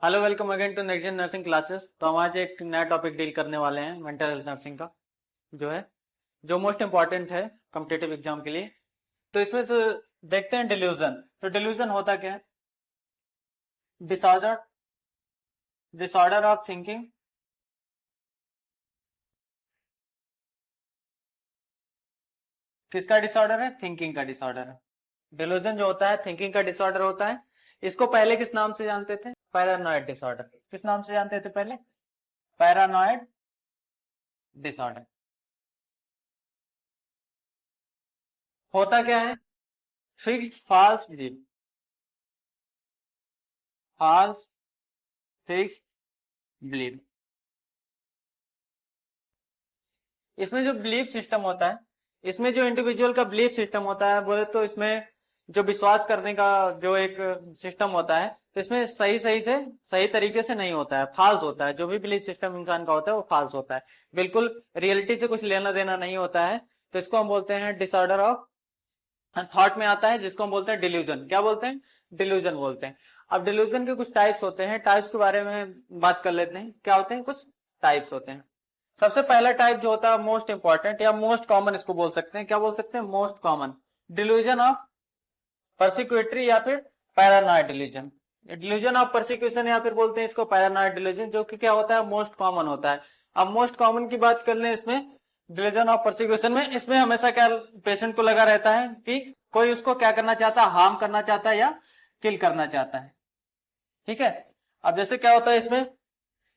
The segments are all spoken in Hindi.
Hello, welcome again to next gen nursing classes. तो हम आज एक नया टॉपिक डील करने वाले हैं मेंटल हेल्थ नर्सिंग का, जो मोस्ट इंपॉर्टेंट है कॉम्पिटिटिव एग्जाम के लिए। तो इसमें से देखते हैं डिल्यूजन। तो डिल्यूजन होता क्या है? Disorder disorder of thinking. किसका डिसऑर्डर है? थिंकिंग का डिसऑर्डर है। डिल्यूजन जो होता है थिंकिंग का डिसऑर्डर होता है। इसको पहले किस नाम से जानते थे? Paranoid disorder. किस नाम से जानते थे पहले? Paranoid disorder. होता क्या है? Fixed false belief, false fixed belief. इसमें जो बिलीफ सिस्टम होता है, इसमें जो इंडिविजुअल का बिलीफ सिस्टम होता है, बोले तो इसमें जो विश्वास करने का जो एक सिस्टम होता है, तो इसमें सही तरीके से नहीं होता है, फॉल्स होता है। जो भी बिलीफ सिस्टम इंसान का होता है वो फॉल्स होता है, बिल्कुल रियलिटी से कुछ लेना देना नहीं होता है। तो इसको हम बोलते हैं डिसऑर्डर ऑफ थॉट में आता है, जिसको हम बोलते हैं डिल्यूजन। क्या बोलते हैं? डिल्यूजन बोलते हैं। अब डिल्यूजन के कुछ टाइप्स होते हैं, टाइप्स के बारे में बात कर लेते हैं। क्या होते हैं? कुछ टाइप्स होते हैं। सबसे पहला टाइप जो होता है मोस्ट इंपॉर्टेंट या मोस्ट कॉमन, इसको बोल सकते हैं। क्या बोल सकते हैं? Most common. डिल्यूजन ऑफ परसिक्यूटरी या फिर paranoid delusion. Delusion of persecution या फिर बोलते हैं इसको पैरानॉइड डिल्यूजन, जो कि क्या होता है? मोस्ट कॉमन होता है। अब मोस्ट कॉमन की बात कर लें, इसमें डिल्यूजन ऑफ परसिक्यूशन में इसमें हमेशा क्या पेशेंट को लगा रहता है कि कोई उसको क्या करना चाहता है? हार्म करना चाहता है या किल करना चाहता है। ठीक है। अब जैसे क्या होता है, इसमें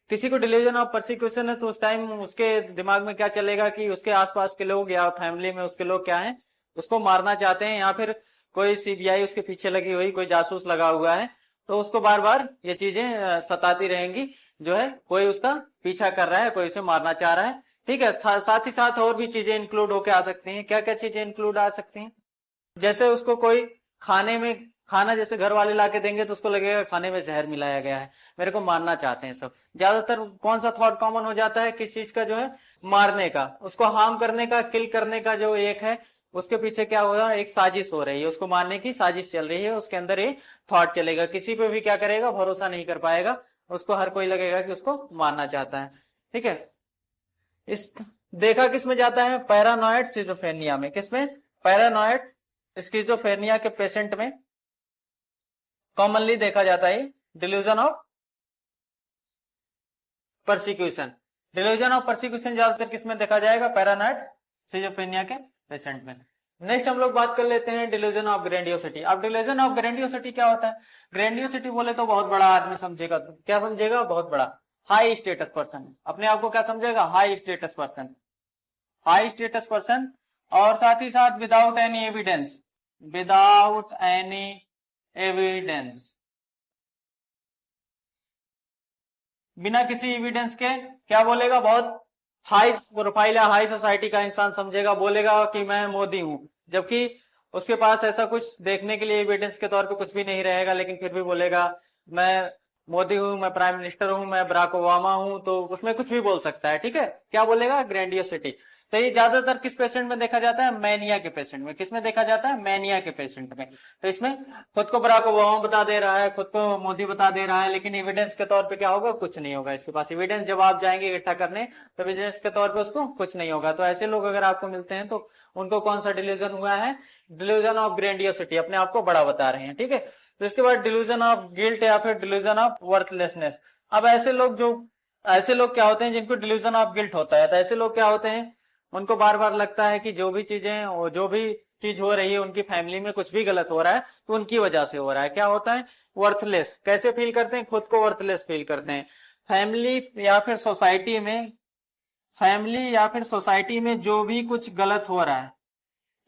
किसी को डिल्यूजन ऑफ परसिक्यूशन है तो उस टाइम उसके दिमाग में क्या चलेगा कि उसके आसपास के लोग या फैमिली में उसके लोग क्या हैं, उसको मारना चाहते हैं, या फिर कोई सीबीआई उसके पीछे लगी हुई, कोई जासूस लगा हुआ है, तो उसको बार बार ये चीजें सताती रहेंगी। जो है कोई उसका पीछा कर रहा है, कोई उसे मारना चाह रहा है। ठीक है। साथ ही साथ और भी चीजें इंक्लूड होके आ सकती हैं। क्या क्या चीजें इंक्लूड आ सकती हैं? जैसे उसको कोई खाना जैसे घर वाले लाके देंगे तो उसको लगेगा खाने में जहर मिलाया गया है, मेरे को मारना चाहते हैं सब। ज्यादातर कौन सा थॉट कॉमन हो जाता है? किस चीज का? जो है मारने का, उसको हार्म करने का, किल करने का। जो एक है उसके पीछे क्या हो रहा है? एक साजिश हो रही है, उसको मारने की साजिश चल रही है, उसके अंदर ये थॉट चलेगा। किसी पे भी क्या करेगा? भरोसा नहीं कर पाएगा, उसको हर कोई लगेगा कि उसको मारना चाहता है। ठीक है। इस देखा किस में जाता है? पैरानॉइड सिजोफ्रेनिया में। किसमें? पैरानॉइड स्किजोफ्रेनिया के पेशेंट में कॉमनली देखा जाता है delusion of persecution. Delusion of persecution ज्यादातर किसमें देखा जाएगा? पैरानॉइड सिजोफ्रेनिया के पेशेंट में। नेक्स्ट हम लोग बात कर लेते हैं डिल्यूजन ऑफ ग्रेंडियोसिटी। अब डिल्यूजन ऑफ ग्रेंडियोसिटी क्या होता है? ग्रेंडियोसिटी बोले तो बहुत बड़ा आदमी समझेगा। तो क्या समझेगा? बहुत बड़ा हाई स्टेटस पर्सन। अपने आप को क्या समझेगा? High status person. High status person, और साथ ही साथ without any evidence, without any evidence, बिना किसी एविडेंस के क्या बोलेगा? बहुत हाई प्रोफाइल या हाई सोसाइटी का इंसान समझेगा, बोलेगा कि मैं मोदी हूं, जबकि उसके पास ऐसा कुछ देखने के लिए एविडेंस के तौर पे कुछ भी नहीं रहेगा, लेकिन फिर भी बोलेगा मैं मोदी हूं, मैं प्राइम मिनिस्टर हूं, मैं बराक ओबामा हूं। तो उसमें कुछ भी बोल सकता है। ठीक है। क्या बोलेगा? ग्रैंडियोसिटी। तो ये ज्यादातर किस पेशेंट में देखा जाता है? मैनिया के पेशेंट में। किसमें देखा जाता है? मैनिया के पेशेंट में। तो इसमें खुद को बराक ओबामा बता दे रहा है, खुद को मोदी बता दे रहा है, लेकिन एविडेंस के तौर पे क्या होगा? कुछ नहीं होगा इसके पास एविडेंस। जब आप जाएंगे इकट्ठा करने तो एविडेंस के तौर पे उसको कुछ नहीं होगा। तो ऐसे लोग अगर आपको मिलते हैं तो उनको कौन सा डिल्यूजन हुआ है? डिल्यूजन ऑफ ग्रैंडियोसिटी, अपने आप को बड़ा बता रहे हैं। ठीक है। तो इसके बाद डिल्यूजन ऑफ गिल्ट या फिर डिल्यूजन ऑफ वर्थलेसनेस। अब ऐसे लोग क्या होते हैं जिनको डिल्यूजन ऑफ गिल्ट होता है? तो ऐसे लोग क्या होते हैं, उनको बार बार लगता है कि जो भी चीज हो रही है उनकी फैमिली में कुछ भी गलत हो रहा है तो उनकी वजह से हो रहा है। क्या होता है? वर्थलेस। कैसे फील करते हैं? खुद को वर्थलेस फील करते हैं। फैमिली या फिर सोसाइटी में जो भी कुछ गलत हो रहा है,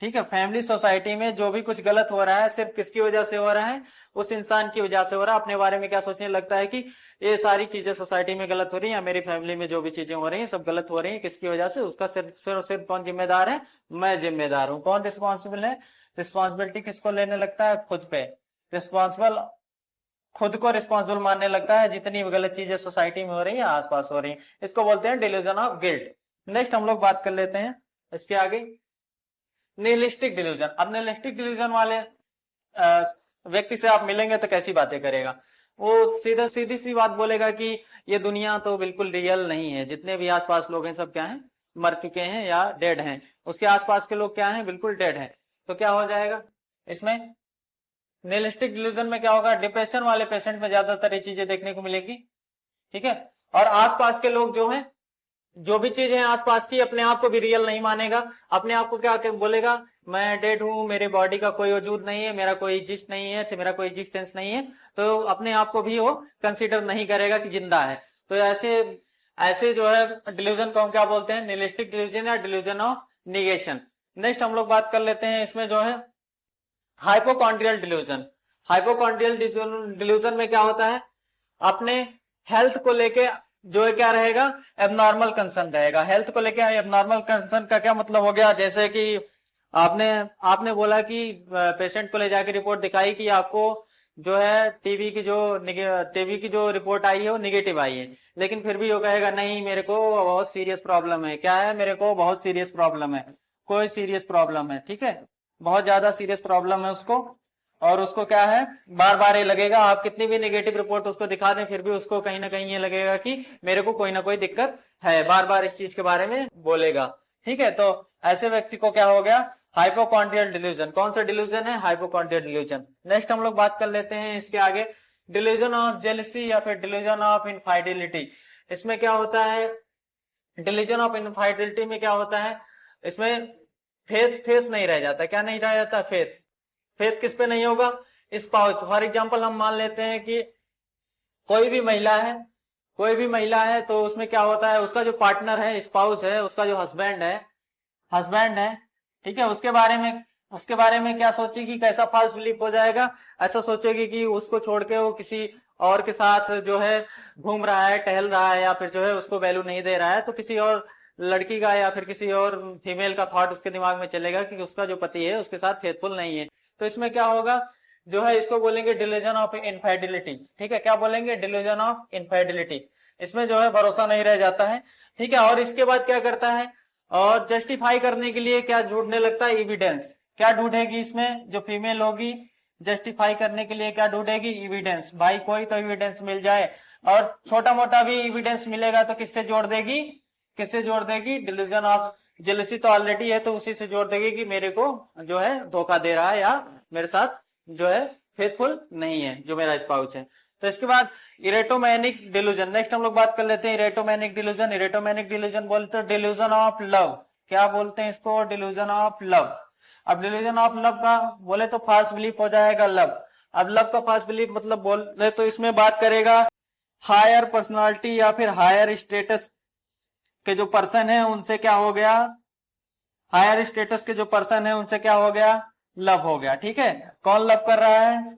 ठीक है, फैमिली सोसाइटी में जो भी कुछ गलत हो रहा है, सिर्फ किसकी वजह से हो रहा है? उस इंसान की वजह से हो रहा है। अपने बारे में क्या सोचने लगता है कि ये सारी चीजें सोसाइटी में गलत हो रही है, मेरी फैमिली में जो भी चीजें हो रही हैं सब गलत हो रही हैं, किसकी वजह से? उसका सिर्फ कौन जिम्मेदार है? मैं जिम्मेदार हूं। कौन रिस्पॉन्सिबल है? रिस्पॉन्सिबिलिटी किसको लेने लगता है? खुद पे रिस्पॉन्सिबल, खुद को रिस्पॉन्सिबल मानने लगता है जितनी भी गलत चीजें सोसाइटी में हो रही है, आसपास हो रही है। इसको बोलते हैं डिल्यूजन ऑफ गिल्ट। नेक्स्ट हम लोग बात कर लेते हैं इसके आगे, निहिलिस्टिक डिल्यूजन। अब निहिलिस्टिक डिल्यूजन वाले व्यक्ति से आप मिलेंगे तो कैसी बातें करेगा? वो सीधी सी बात बोलेगा कि ये दुनिया तो बिल्कुल रियल नहीं है, जितने भी आसपास लोग हैं सब क्या हैं, मर चुके हैं या डेड हैं, उसके आसपास के लोग क्या हैं, बिल्कुल डेड हैं। तो क्या हो जाएगा इसमें, निहिलिस्टिक डिल्यूजन में क्या होगा, डिप्रेशन वाले पेशेंट में ज्यादातर ये चीजें देखने को मिलेगी, ठीक है। और आसपास के लोग जो हैं, जो भी चीजें आसपास की, अपने आप को भी रियल नहीं मानेगा, अपने आप को क्या बोलेगा, मैं डेड हूं, मेरे बॉडी का कोई वजूद नहीं है, मेरा कोई एग्जिस्ट नहीं है, तो मेरा कोई एग्जिस्टेंस नहीं है, तो अपने आप को भी वो कंसीडर नहीं करेगा कि जिंदा है। तो ऐसे ऐसे जो है डिल्यूजन को हम क्या बोलते हैं, निहिलिस्टिक डिल्यूजन या डिल्यूजन ऑफ निगेशन। नेक्स्ट हम लोग बात कर लेते हैं इसमें जो है हाइपोकॉन्ड्रियल डिल्यूजन। हाइपोकॉन्ड्रियल डिल्यूजन में क्या होता है, अपने हेल्थ को लेके जो है क्या रहेगा, एबनॉर्मल कंसर्न रहेगा। हेल्थ को लेके एबनॉर्मल कंसर्न का क्या मतलब हो गया, जैसे कि आपने बोला कि पेशेंट को ले जाके रिपोर्ट दिखाई कि आपको जो है टीबी की जो रिपोर्ट आई है वो निगेटिव आई है, लेकिन फिर भी वो कहेगा नहीं मेरे को बहुत सीरियस प्रॉब्लम है, क्या है, मेरे को बहुत सीरियस प्रॉब्लम है, कोई सीरियस प्रॉब्लम है, ठीक है, बहुत ज्यादा सीरियस प्रॉब्लम है उसको। और उसको क्या है, बार बार ये लगेगा, आप कितनी भी नेगेटिव रिपोर्ट उसको दिखा दें फिर भी उसको कहीं ना कहीं ये लगेगा कि मेरे को कोई ना कोई दिक्कत है, बार बार इस चीज के बारे में बोलेगा, ठीक है। तो ऐसे व्यक्ति को क्या हो गया, हाइपोकॉन्ड्रियल डिल्यूजन। कौन सा डिल्यूजन है, हाइपोकॉन्ड्रियल डिल्यूजन। नेक्स्ट हम लोग बात कर लेते हैं इसके आगे, डिल्यूजन ऑफ जेलसी या फिर डिल्यूजन ऑफ इनफाइडिलिटी। इसमें क्या होता है, डिल्यूजन ऑफ इनफाइडिलिटी में क्या होता है, इसमें फेथ नहीं रह जाता। क्या नहीं रह जाता, फेथ। फेथ किस पे नहीं होगा, स्पाउस। फॉर एग्जाम्पल हम मान लेते हैं कि कोई भी महिला है तो उसमें क्या होता है, उसका जो पार्टनर है, स्पाउस है, उसका जो हस्बैंड है, ठीक है, उसके बारे में क्या सोचेगी, कैसा फॉल्स बिलीफ हो जाएगा, ऐसा सोचेगी कि उसको छोड़ के वो किसी और के साथ जो है घूम रहा है, टहल रहा है, या फिर जो है उसको वैल्यू नहीं दे रहा है, तो किसी और लड़की का या फिर किसी और फीमेल का थॉट उसके दिमाग में चलेगा कि उसका जो पति है उसके साथ फेथफुल नहीं है। तो इसमें क्या होगा, जो है इसको बोलेंगे डिल्यूजन ऑफ इनफाइडिलिटी, ठीक है, क्या बोलेंगे, डिल्यूजन ऑफ इनफाइडिलिटी। इसमें जो है भरोसा नहीं रह जाता है, ठीक है। और इसके बाद क्या करता है, और जस्टिफाई करने के लिए क्या ढूंढने लगता है, एविडेंस। क्या ढूंढेगी इसमें, जो फीमेल होगी जस्टिफाई करने के लिए क्या ढूंढेगी, एविडेंस। भाई कोई तो एविडेंस मिल जाए, और छोटा मोटा भी एविडेंस मिलेगा तो किससे जोड़ देगी, डिल्यूजन ऑफ जेलसी तो ऑलरेडी है तो उसी से जोड़ देगी कि मेरे को जो है धोखा दे रहा है या मेरे साथ जो है फेथफुल नहीं है जो मेरा स्पाउस है। तो इसके बाद इरेटोमैनिक डिल्यूजन। नेक्स्ट हम लोग बात कर लेते हैं इरेटोमैनिक डिल्यूजन। इरेटोमैनिक डिल्यूजन बोलते हैं डिल्यूजन ऑफ लव। क्या बोलते हैं इसको, डिल्यूजन ऑफ लव। अब डिल्यूजन ऑफ लव का बोले तो फॉल्स बिलीफ हो जाएगा लव। अब लव का फॉल्स बिलीफ मतलब बोले तो इसमें बात करेगा हायर पर्सनालिटी या फिर हायर स्टेटस के जो पर्सन है उनसे क्या हो गया, हायर स्टेटस के जो पर्सन है उनसे क्या हो गया, लव हो गया, ठीक है। कौन लव कर रहा है,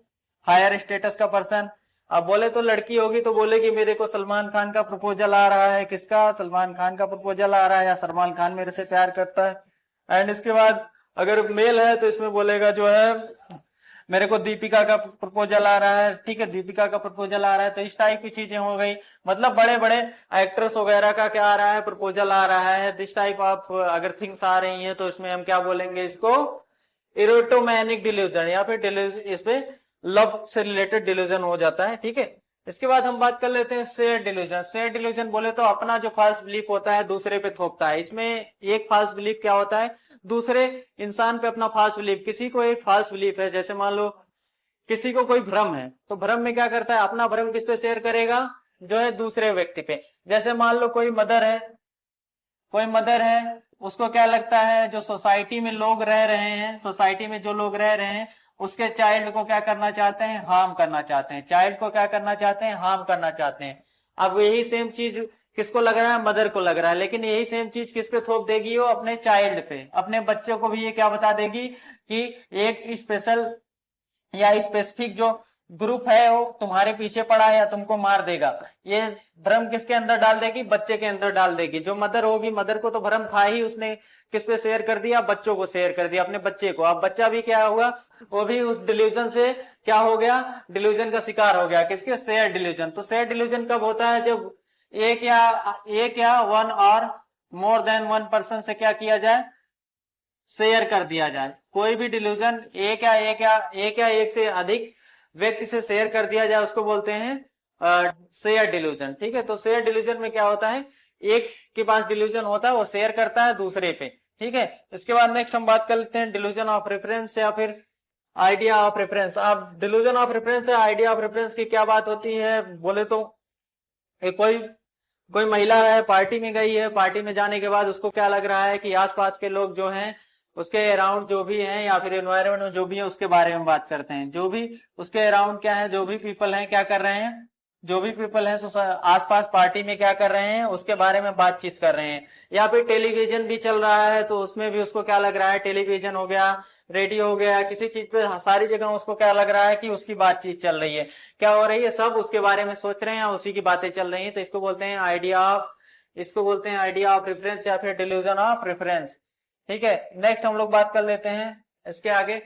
हायर स्टेटस का पर्सन। अब बोले तो लड़की होगी तो बोलेगी मेरे को सलमान खान का प्रपोजल आ रहा है, किसका, सलमान खान का प्रपोजल आ रहा है, या सलमान खान मेरे से प्यार करता है। एंड इसके बाद अगर मेल है तो इसमें बोलेगा जो है मेरे को दीपिका का प्रपोजल आ रहा है, ठीक है, दीपिका का प्रपोजल आ रहा है। तो इस टाइप की चीजें हो गई, मतलब बड़े बड़े एक्ट्रेस वगैरह का क्या आ रहा है, प्रपोजल आ रहा है। दिस टाइप ऑफ अगर थिंग्स आ रही हैं तो इसमें हम क्या बोलेंगे इसको, इरोटोमैनिक डिल्यूजन या फिर इसमें लव से रिलेटेड डिल्यूजन हो जाता है, ठीक है। इसके बाद हम बात कर लेते हैं शेयर डिल्यूजन। शेयर डिल्यूजन बोले तो अपना जो फॉल्स बिलीफ होता है दूसरे पे थोपता है। इसमें एक फॉल्स बिलीफ क्या होता है, दूसरे इंसान पे अपना फॉल्स बिलीफ, किसी को एक फॉल्स बिलीफ है, जैसे मान लो किसी को कोई भ्रम है तो भ्रम में क्या करता है, अपना भ्रम किस पे शेयर करेगा, जो है दूसरे व्यक्ति पे। जैसे मान लो कोई मदर है, उसको क्या लगता है जो सोसाइटी में लोग रह रहे हैं, सोसाइटी में जो लोग रह रहे हैं उसके चाइल्ड को क्या करना चाहते हैं, हार्म करना चाहते हैं, चाइल्ड को क्या करना चाहते हैं, हार्म करना चाहते हैं। अब यही सेम चीज किसको लग रहा है, मदर को लग रहा है, लेकिन यही सेम चीज किस पे थोप देगी वो, अपने चाइल्ड पे, अपने बच्चों को भी ये क्या बता देगी कि एक स्पेशल या स्पेसिफिक जो ग्रुप है वो तुम्हारे पीछे पड़ा है या तुमको मार देगा। ये भ्रम किसके अंदर डाल देगी, बच्चे के अंदर डाल देगी। जो मदर होगी, मदर को तो भ्रम था ही, उसने किस पे शेयर कर दिया, बच्चों को शेयर कर दिया, अपने बच्चे को। अब बच्चा भी क्या हुआ, वो भी उस डिल्यूजन से क्या हो गया, डिल्यूजन का शिकार हो गया, किसके, शेयर डिल्यूजन। तो शेयर डिल्यूजन कब होता है, जब एक या वन और मोर देन वन पर्सन से क्या किया जाए, शेयर कर दिया जाए। कोई भी डिल्यूजन एक या एक से अधिक व्यक्ति से शेयर कर दिया जाए उसको बोलते हैं शेयर डिल्यूजन। ठीक है, तो शेयर डिल्यूजन में क्या होता है, एक के पास डिल्यूजन होता है, वो शेयर करता है दूसरे पे। ठीक है, इसके बाद नेक्स्ट हम बात कर लेते हैं डिल्यूजन ऑफ रेफरेंस या फिर आइडिया ऑफ रेफरेंस। अब डिल्यूजन ऑफ रेफरेंस या आइडिया ऑफ रेफरेंस की क्या बात होती है बोले तो, कोई कोई महिला है, पार्टी में गई है, पार्टी में जाने के बाद उसको क्या लग रहा है कि आसपास के लोग जो हैं उसके अराउंड जो भी हैं या फिर एनवायरमेंट में जो भी है उसके बारे में बात करते हैं। जो भी उसके अराउंड क्या है, जो भी पीपल हैं क्या कर रहे हैं, जो भी पीपल हैं आसपास पार्टी में क्या कर रहे हैं उसके बारे में बातचीत कर रहे हैं। या फिर टेलीविजन भी चल रहा है तो उसमें भी उसको क्या लग रहा है, टेलीविजन हो गया, रेडियो हो गया, किसी चीज पे सारी जगह उसको क्या लग रहा है कि उसकी बातचीत चल रही है, क्या हो रही है, सब उसके बारे में सोच रहे हैं, उसी की बातें चल रही हैं। तो इसको बोलते हैं आइडिया ऑफ, इसको बोलते हैं आइडिया ऑफ रेफरेंस या फिर डिल्यूजन ऑफ रेफरेंस। ठीक है, नेक्स्ट हम लोग बात कर लेते हैं इसके आगे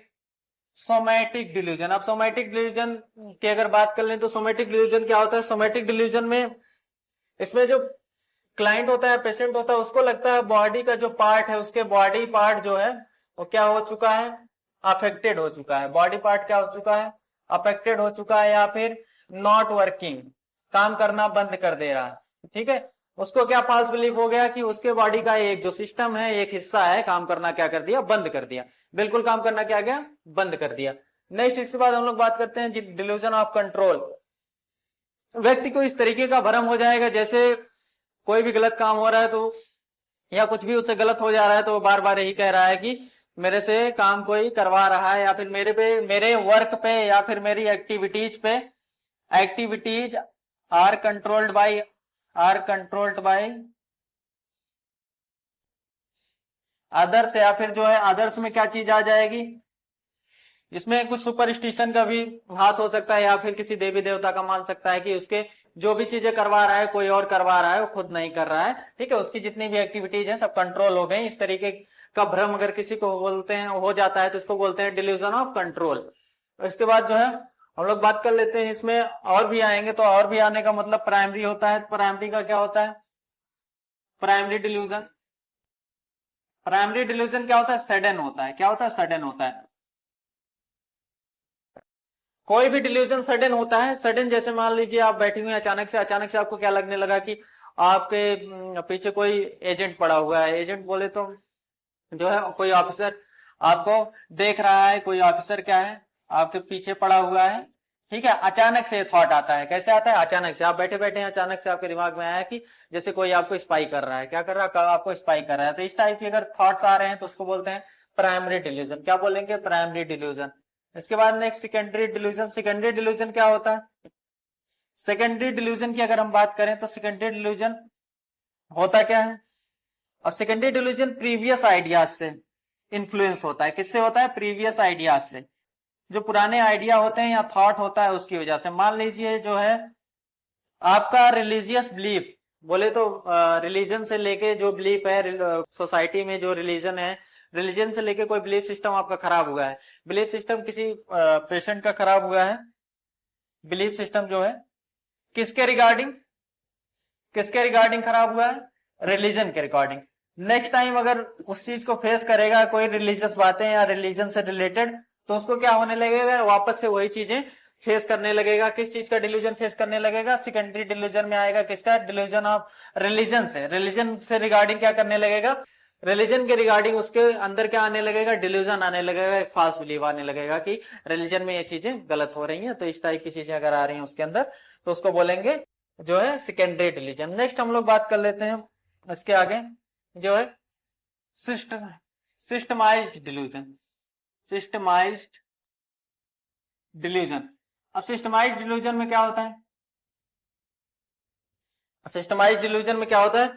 सोमैटिक डिल्यूजन। अब सोमैटिक डिल्यूजन की अगर बात कर लें तो सोमैटिक डिल्यूजन क्या होता है, सोमैटिक डिल्यूजन में इसमें जो क्लाइंट होता है, पेशेंट होता है, उसको लगता है बॉडी का जो पार्ट है, उसके बॉडी पार्ट जो है वो क्या हो चुका है, अफेक्टेड हो चुका है। बॉडी पार्ट क्या हो चुका है, अफेक्टेड हो चुका है या फिर नॉट वर्किंग, काम करना बंद कर दे रहा है। ठीक है, उसको क्या फॉल्स बिलीफ हो गया कि उसके बॉडी का एक जो सिस्टम है, एक हिस्सा है, काम करना क्या कर दिया, बंद कर दिया, बिल्कुल काम करना क्या गया, बंद कर दिया। नेक्स्ट इसके बाद हम लोग बात करते हैं डिल्यूजन ऑफ कंट्रोल। व्यक्ति को इस तरीके का भ्रम हो जाएगा जैसे कोई भी गलत काम हो रहा है तो, या कुछ भी उससे गलत हो जा रहा है तो वो बार बार यही कह रहा है कि मेरे से काम कोई करवा रहा है, या फिर मेरे पे, मेरे वर्क पे या फिर मेरी एक्टिविटीज पे, activities are controlled by others, या फिर जो है अदर्स में क्या चीज आ जाएगी, इसमें कुछ सुपरस्टिशन का भी हाथ हो सकता है या फिर किसी देवी देवता का मान सकता है कि उसके जो भी चीजें करवा रहा है कोई और करवा रहा है, वो खुद नहीं कर रहा है। ठीक है, उसकी जितनी भी एक्टिविटीज है सब कंट्रोल हो गई। इस तरीके का भ्रम अगर किसी को बोलते हैं, हो जाता है तो इसको बोलते हैं डिल्यूजन ऑफ कंट्रोल। इसके बाद जो है हम लोग बात कर लेते हैं, इसमें और भी आएंगे तो और भी आने का मतलब प्राइमरी होता है। प्राइमरी का क्या होता है, प्राइमरी डिल्यूजन, प्राइमरी डिल्यूजन क्या होता है, सडन होता है। क्या होता है, सडन होता है। कोई भी डिल्यूजन सडन होता है। सडन जैसे मान लीजिए आप बैठी हुई अचानक से आपको क्या लगने लगा कि आपके पीछे कोई एजेंट पड़ा हुआ है। एजेंट बोले तो जो है कोई ऑफिसर आपको देख रहा है, कोई ऑफिसर क्या है आपके पीछे पड़ा हुआ है। ठीक है, अचानक से थॉट आता है। कैसे आता है, अचानक से आप बैठे बैठे अचानक से आपके दिमाग में आया कि जैसे कोई आपको स्पाई कर रहा है। क्या कर रहा है, आपको स्पाई कर रहा है। तो इस टाइप के अगर थॉट्स आ रहे हैं तो उसको बोलते हैं प्राइमरी डिल्यूजन। क्या बोलेंगे, प्राइमरी डिल्यूजन। इसके बाद next secondary delusion. Secondary delusion क्या होता है, सेकेंडरी डिल्यूजन की अगर हम बात करें तो सेकेंडरी डिल्यूजन होता क्या है। अब सेकेंडरी डिल्यूजन प्रीवियस आइडियाज से इन्फ्लुएंस होता है। किससे होता है, प्रीवियस आइडियाज से। जो पुराने आइडिया होते हैं या थॉट होता है उसकी वजह से। मान लीजिए जो है आपका रिलीजियस बिलीफ, बोले तो रिलीजन से लेके जो बिलीफ है सोसाइटी में, जो रिलीजन है, रिलीजन से लेके कोई बिलीफ सिस्टम आपका खराब हुआ है। बिलीफ सिस्टम किसी पेशेंट का खराब हुआ है, बिलीफ सिस्टम जो है किसके रिगार्डिंग, किसके रिगार्डिंग खराब हुआ है, रिलीजन के रिगार्डिंग। नेक्स्ट टाइम अगर उस चीज को फेस करेगा कोई रिलीजियस बातें या रिलीजन से रिलेटेड, तो उसको क्या होने लगेगा, वापस से वही चीजें फेस करने लगेगा। किस चीज का डिल्यूजन फेस करने लगेगा, सेकेंडरी डिल्यूजन में आएगा। किसका, डिल्यूजन ऑफ रिलीजन से। रिलीजन से रिगार्डिंग क्या करने लगेगा, रिलीजन के रिगार्डिंग उसके अंदर क्या आने लगेगा, डिल्यूजन आने लगेगा, एक फॉल्स बिलीव आने लगेगा कि रिलीजन में ये चीजें गलत हो रही हैं। तो इस टाइप की चीजें अगर आ रही हैं उसके अंदर तो उसको बोलेंगे जो है सेकेंडरी डिल्यूजन। नेक्स्ट हम लोग बात कर लेते हैं इसके आगे जो है सिस्टमाइज्ड डिल्यूजन। Systemised delusion. अब सिस्टमाइज्ड डिल्यूजन में क्या होता है, सिस्टमाइज्ड डिल्यूजन में क्या होता है,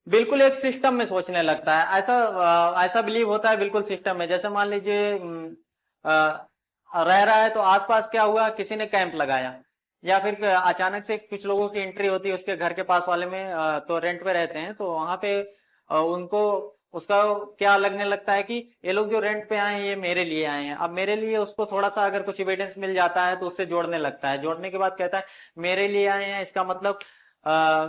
बिल्कुल एक सिस्टम में सोचने लगता है। ऐसा बिलीव होता है बिल्कुल सिस्टम में। जैसे मान लीजिए रह रहा है तो आसपास क्या हुआ, किसी ने कैंप लगाया, या फिर अचानक से कुछ लोगों की एंट्री होती है उसके घर के पास वाले में, तो रेंट पे रहते हैं, तो वहां पे उनको उसका क्या लगने लगता है कि ये लोग जो रेंट पे आए हैं ये मेरे लिए आए हैं। अब मेरे लिए उसको थोड़ा सा अगर कुछ एविडेंस मिल जाता है तो उससे जोड़ने लगता है। जोड़ने के बाद कहता है मेरे लिए आए हैं, इसका मतलब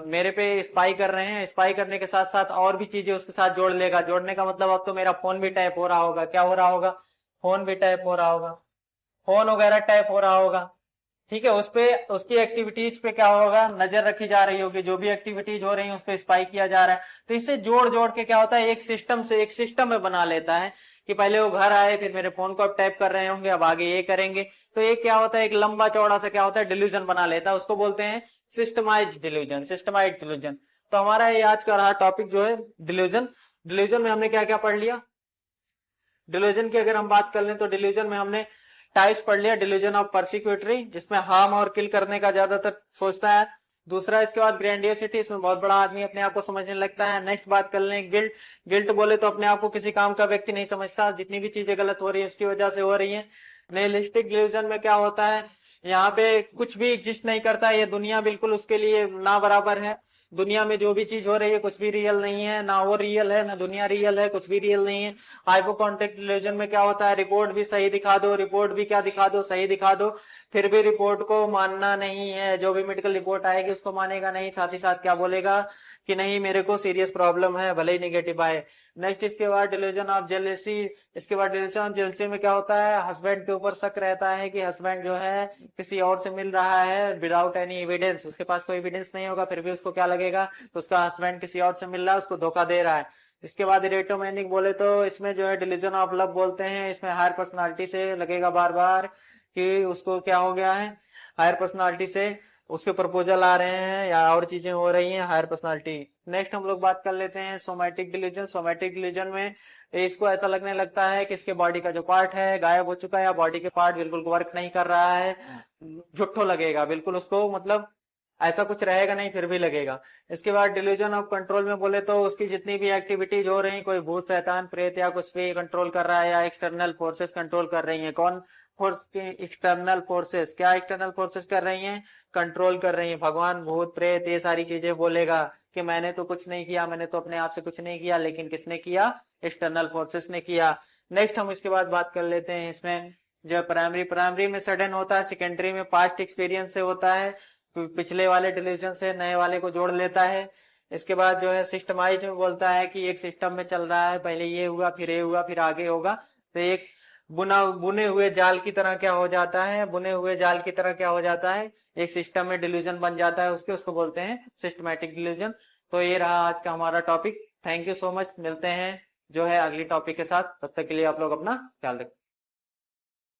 मेरे पे स्पाई कर रहे हैं। स्पाई करने के साथ साथ और भी चीजें उसके साथ जोड़ लेगा। जोड़ने का मतलब अब तो मेरा फोन भी टैप हो रहा होगा। क्या हो रहा होगा, फोन भी टैप हो रहा होगा, फोन वगैरह टैप हो रहा होगा। ठीक है, उस पे उसकी एक्टिविटीज पे क्या होगा, नजर रखी जा रही होगी, जो भी एक्टिविटीज हो रही है उस पे स्पाई किया जा रहा है। तो इससे जोड़ जोड़ के क्या होता है, एक सिस्टम से एक सिस्टम में बना लेता है कि पहले वो घर आए, फिर मेरे फोन को अब टैप कर रहे होंगे, अब आगे ये करेंगे। तो ये क्या होता है, एक लंबा चौड़ा सा क्या होता है, डिल्यूजन बना लेता है, उसको बोलते हैं सिस्टमाइज्ड डिल्यूजन, सिस्टमाइज्ड डिल्यूजन। तो हमारा ये आज का रहा टॉपिक जो है डिल्यूजन। डिल्यूजन में हमने क्या क्या पढ़ लिया, डिल्यूजन की अगर हम बात कर लें तो डिल्यूजन में हमने टाइप्स पढ़ लिया। डिल्यूजन ऑफ परसिक्यूटरी, जिसमें हार्म और किल करने का ज्यादातर सोचता है। दूसरा, इसके बाद ग्रैंडियोसिटी, इसमें बहुत बड़ा आदमी अपने आप को समझने लगता है। नेक्स्ट बात कर लें गिल्ट। गिल्ट बोले तो अपने आप को किसी काम का व्यक्ति नहीं समझता, जितनी भी चीजें गलत हो रही है उसकी वजह से हो रही है। निहिलिस्टिक डिल्यूजन में क्या होता है, यहाँ पे कुछ भी एग्जिस्ट नहीं करता, ये दुनिया बिल्कुल उसके लिए ना बराबर है। दुनिया में जो भी चीज हो रही है कुछ भी रियल नहीं है, ना वो रियल है ना दुनिया रियल है, कुछ भी रियल नहीं है। हाइपोकॉन्टेक्ट डिल्यूजन में क्या होता है, रिपोर्ट भी सही दिखा दो, रिपोर्ट भी क्या दिखा दो, सही दिखा दो, फिर भी रिपोर्ट को मानना नहीं है। जो भी मेडिकल रिपोर्ट आएगी उसको मानेगा नहीं, साथ ही साथ क्या बोलेगा कि नहीं मेरे को सीरियस प्रॉब्लम है, भले ही निगेटिव आए। नेक्स्ट, इसके बाद डिल्यूजन ऑफ जेलेसी। इसके बाद डिल्यूजन ऑफ जेलेसी में क्या होता है, हस्बैंड के ऊपर शक रहता है कि हस्बैंड जो है किसी और से मिल रहा है विदाउट एनी एविडेंस, उसके पास कोई एविडेंस नहीं होगा, फिर भी उसको क्या लगेगा तो उसका हस्बैंड किसी और से मिल रहा है, उसको धोखा दे रहा है। इसके बाद इरेटोमेनिक बोले तो इसमें जो है डिल्यूजन ऑफ लव बोलते हैं, इसमें हायर पर्सनालिटी से लगेगा बार बार कि उसको क्या हो गया है, हायर पर्सनालिटी से उसके प्रपोजल आ रहे हैं या और चीजें हो रही हैं, हायर पर्सनालिटी। नेक्स्ट हम लोग बात कर लेते हैं सोमैटिक डिल्यूजन। सोमैटिक डिल्यूजन में इसको ऐसा लगने लगता है कि इसके बॉडी का जो पार्ट है गायब हो चुका है, या बॉडी के पार्ट बिल्कुल वर्क नहीं कर रहा है, झुट्ठो लगेगा बिल्कुल उसको, मतलब ऐसा कुछ रहेगा नहीं फिर भी लगेगा। इसके बाद डिल्यूजन ऑफ कंट्रोल में बोले तो उसकी जितनी भी एक्टिविटीज हो रही, कोई भूत शैतान प्रेत या कुछ भी कंट्रोल कर रहा है, या एक्सटर्नल फोर्सेस कंट्रोल कर रही है। कौन फोर्स की, एक्सटर्नल फोर्सेस, क्या एक्सटर्नल फोर्सेस कर रही हैं, कंट्रोल कर रही है। भगवान भूत प्रेत ये सारी चीजें बोलेगा कि मैंने तो कुछ नहीं किया, मैंने तो अपने आप से कुछ नहीं किया, लेकिन किसने किया, एक्सटर्नल फोर्सेस ने किया। नेक्स्ट हम इसके बाद बात कर लेते हैं इसमें जो प्राइमरी में सडन होता है, सेकेंडरी में पास्ट एक्सपीरियंस से होता है, पिछले वाले डिल्यूजन से नए वाले को जोड़ लेता है। इसके बाद जो है सिस्टमाइज में बोलता है कि एक सिस्टम में चल रहा है, पहले ये हुआ फिर ये हुआ फिर आगे होगा, तो एक बुने हुए जाल की तरह क्या हो जाता है, बुने हुए जाल की तरह क्या हो जाता है, एक सिस्टम में डिल्यूजन बन जाता है उसके, उसको बोलते हैं सिस्टमैटिक डिल्यूजन। तो ये रहा आज का हमारा topic. Thank you so much, मिलते हैं जो है अगली टॉपिक के साथ, तब तक के लिए आप लोग अपना ख्याल रखें।